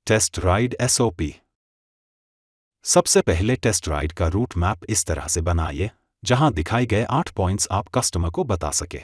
Test ride SOP. सबसे पहले test ride का रूट मैप इस तरह से बनाइए जहां दिखाए गए 8 पॉइंट्स आप कस्टमर को बता सके।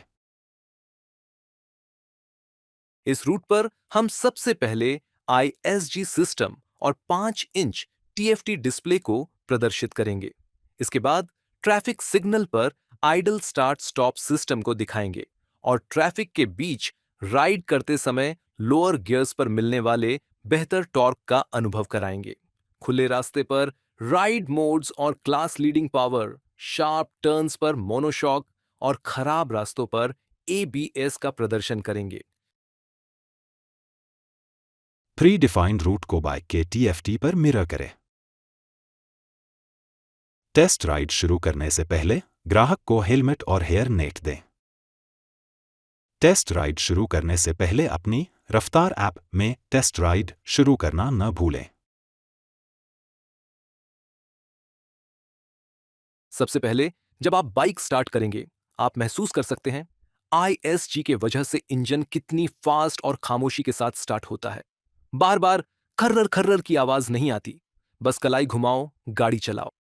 इस रूट पर हम सबसे पहले ISG सिस्टम और 5 इंच TFT डिस्प्ले को प्रदर्शित करेंगे। इसके बाद ट्रैफिक सिग्नल पर आइडल स्टार्ट स्टॉप सिस्टम को दिखाएंगे और ट्रैफिक के बीच राइड करते समय लोअर गियर्स पर मिलने वाले बेहतर टॉर्क का अनुभव कराएंगे। खुले रास्ते पर राइड मोड्स और class leading power, sharp turns per monoshock और खराब रास्तों पर ABS का प्रदर्शन करेंगे। प्री डिफाइंड रूट को बाइक के TFT पर मिरर करें। टेस्ट राइड शुरू करने से पहले ग्राहक को हेलमेट और हेयर नेट दें। टेस्ट राइड शुरू करने से पहले अपनी रफ्तार ऐप में टेस्ट राइड शुरू करना न भूलें। सबसे पहले जब आप बाइक स्टार्ट करेंगे, आप महसूस कर सकते हैं ISG के वजह से इंजन कितनी फास्ट और खामोशी के साथ स्टार्ट होता है। बार बार खर्रर खर्रर की आवाज नहीं आती, बस कलाई घुमाओ, गाड़ी चलाओ।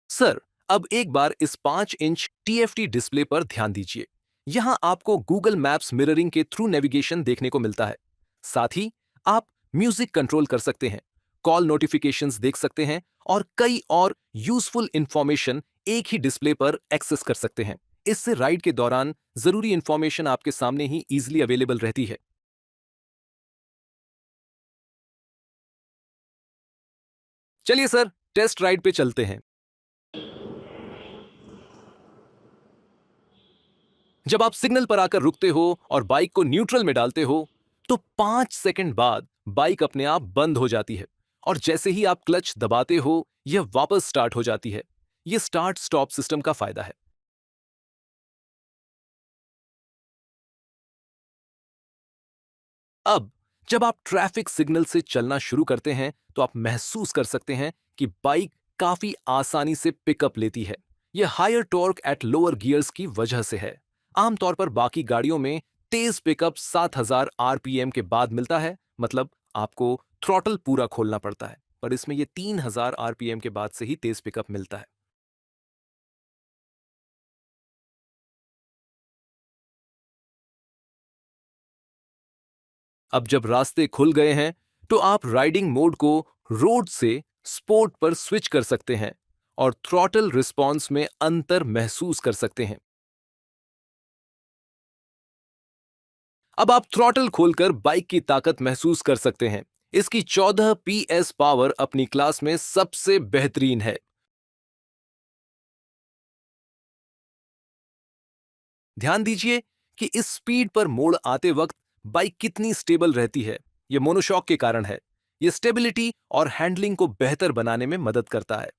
सर, अब एक बार इस 5 इंच TFT डिस्प्ले पर ध्यान दीजिए। यहां आपको गूगल मैप्स मिररिंग के थ्रू नेविगेशन देखने को मिलता है। साथ ही आप म्यूजिक कंट्रोल कर सकते हैं, कॉल नोटिफिकेशंस देख सकते हैं और कई और यूजफुल इंफॉर्मेशन एक ही डिस्प्ले पर एक्सेस कर सकते हैं। इससे राइड के दौरान जरूरी इंफॉर्मेशन आपके सामने ही इजीली अवेलेबल रहती है। चलिए सर, टेस्ट राइड पे चलते हैं। जब आप सिग्नल पर आकर रुकते हो और बाइक को न्यूट्रल में डालते हो, तो 5 सेकंड बाद बाइक अपने आप बंद हो जाती है और जैसे ही आप क्लच दबाते हो, यह वापस स्टार्ट हो जाती है। यह स्टार्ट स्टॉप सिस्टम का फायदा है। अब जब आप ट्रैफिक सिग्नल से चलना शुरू करते हैं, तो आप महसूस कर सकते हैं कि बाइक काफी आसानी से पिकअप लेती है। यह higher torque at lower gears की वजह से है। आमतौर पर बाकी गाड़ियों में तेज पिकअप 7000 RPM के बाद मिलता है, मतलब आपको थ्रॉटल पूरा खोलना पड़ता है, पर इसमें यह 3000 RPM के बाद से ही तेज पिकअप मिलता है। अब जब रास्ते खुल गए हैं, तो आप राइडिंग मोड को रोड से स्पोर्ट पर स्विच कर सकते हैं और थ्रॉटल रिस्पॉन्स में अंतर महसूस कर सकते हैं। अब आप थ्रॉटल खोलकर बाइक की ताकत महसूस कर सकते हैं। इसकी 14 PS पावर अपनी क्लास में सबसे बेहतरीन है। ध्यान दीजिए कि इस स्पीड पर मोड़ आते वक्त बाइक कितनी स्टेबल रहती है। यह मोनोशॉक के कारण है। यह स्टेबिलिटी और हैंडलिंग को बेहतर बनाने में मदद करता है।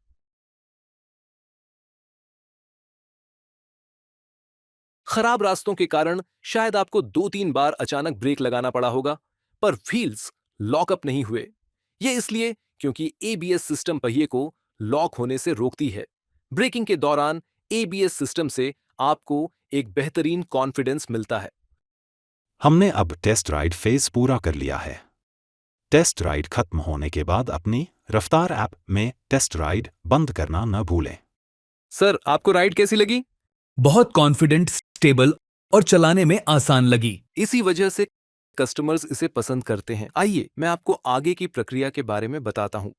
खराब रास्तों के कारण शायद आपको 2-3 बार अचानक ब्रेक लगाना पड़ा होगा, पर व्हील्स लॉकअप नहीं हुए। यह इसलिए क्योंकि ABS सिस्टम पहिए को लॉक होने से रोकती है। ब्रेकिंग के दौरान ABS सिस्टम से आपको एक बेहतरीन कॉन्फिडेंस मिलता है। हमने अब टेस्ट राइड फेज पूरा कर लिया है। टेस्ट राइड खत्म होने के बाद अपनी रफ्तार ऐप में टेस्ट राइड बंद करना न भूलें। सर, आपको राइड कैसी लगी? बहुत कॉन्फिडेंट, स्टेबल और चलाने में आसान लगी। इसी वजह से कस्टमर्स इसे पसंद करते हैं। आइए मैं आपको आगे की प्रक्रिया के बारे में बताता हूं।